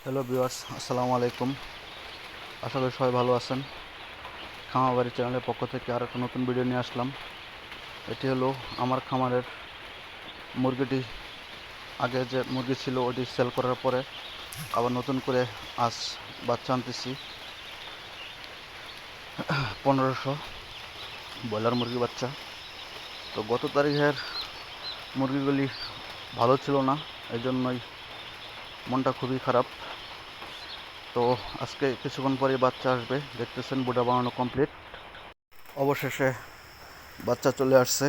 Hello viewers, আসসালামু আলাইকুম। আশা করি সবাই ভালো আছেন। খামারবাড়ি চ্যানেলের পক্ষ থেকে আর একটা নতুন ভিডিও নিয়ে আসলাম। এটি হলো আমার খামারের মুরগিটি। আগে যে মুরগি ছিল ওটি সেল করার পরে আবার নতুন করে আজ বাচ্চা আনতেছি 1500 ব্রয়লার মুরগি বাচ্চা। তো গত তারিখের মুরগিগুলি ভালো ছিল না, এই জন্যই মনটা খুবই খারাপ। তো আজকে কিছুক্ষণ পরে বাচ্চা আসবে, দেখতেছেন বুডা বানানো কমপ্লিট। অবশেষে বাচ্চা চলে আসছে,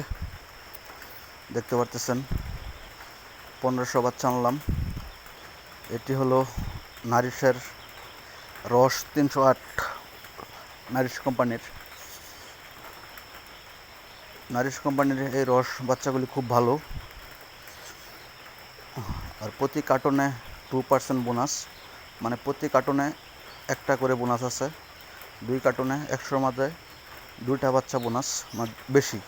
দেখতে পারতেছেন 1500 বাচ্চা আনলাম। এটি হলো নারিশের রস 308, নারিশ কোম্পানির এই রস বাচ্চাগুলি খুব ভালো। আর প্রতি কার্টনে 2% বোনাস, মানে প্রতি কার্টনে একটা করে বোনাস আছে। 2 কার্টনে 100 মাঝে 2টা বাচ্চা বোনাস, মানে বেশি।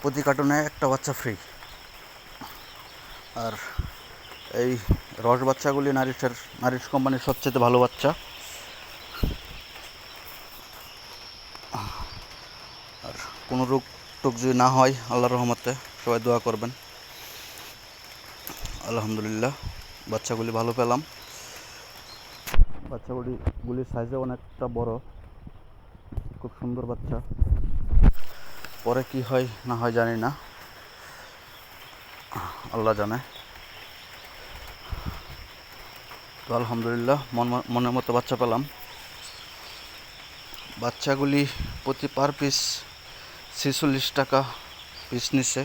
প্রতি কার্টনে একটা বাচ্চা ফ্রি। আর এই রস বাচ্চাগুলি নারিশ কোম্পানির সবচেয়ে ভালো বাচ্চা। আর কোনো রোগ টোগ যদি না হয়, আল্লাহর রহমতে সবাই দোয়া করবেন। আলহামদুলিল্লাহ, বাচ্চাগুলি ভালো পেলাম। বাচ্চাগুলির সাইজে অনেকটা বড়, খুব সুন্দর বাচ্চা। পরে কি হয় না হয় জানি না, আল্লাহ জানে। তো আলহামদুলিল্লাহ, মনের মতো বাচ্চা পেলাম। বাচ্চাগুলি প্রতি পার পিস 46 টাকা পিস নিচ্ছে।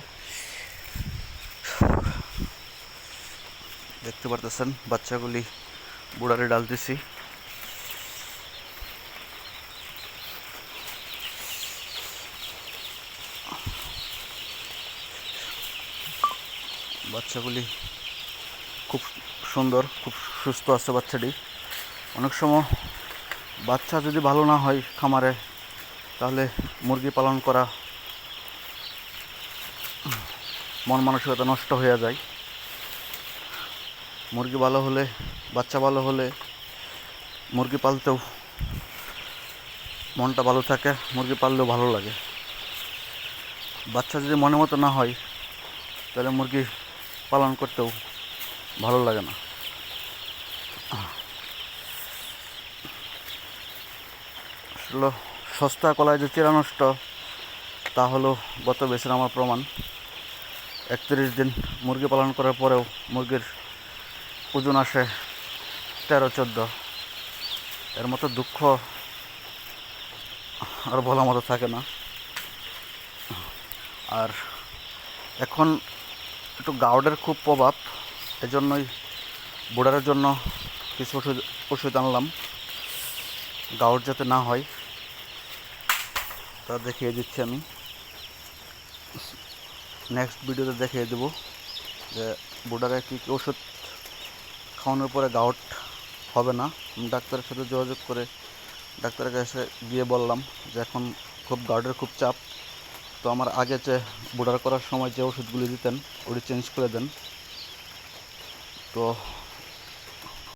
দেখতে পারতেছেন বাচ্চাগুলি বুড়ারে ডালতেছি। বাচ্চাগুলি খুব সুন্দর, খুব সুস্থ আছে বাচ্চাটি। অনেক সময় বাচ্চা যদি ভালো না হয় খামারে, তাহলে মুরগি পালন করা মন মানসিকতা নষ্ট হয়ে যায়। মুরগি ভালো হলে, বাচ্চা ভালো হলে মুরগি পালতেও মনটা ভালো থাকে, মুরগি পাললেও ভালো লাগে। বাচ্চা যদি মনের মতো না হয়, তাহলে মুরগি পালন করতেও ভালো লাগে না। আসলে সস্তা কলায় যে চিরা নষ্ট, তা হলো গত বছর আমার প্রমাণ। 31 দিন মুরগি পালন করার পরেও মুরগির ওজন আসে 13-14। এর মতো দুঃখ আর বলার মতো থাকে না। আর এখন একটু গাউডের খুব প্রভাব, এজন্যই বুড়ারের জন্য কিছু ওষুধ আনলাম, গাউড যাতে না হয়। তা দেখিয়ে দিচ্ছি আমি, নেক্সট ভিডিওতে দেখিয়ে দেবো যে বুড়ারে কী কী ওষুধ খাওয়ানোর পরে গাউট হবে না। আমি ডাক্তারের সাথে যোগাযোগ করে ডাক্তারের কাছে গিয়ে বললাম যে এখন খুব গাউডের খুব চাপ, তো আমার আগে যে বুড়ার করার সময় যে ওষুধগুলি দিতেন ওটি চেঞ্জ করে দেন। তো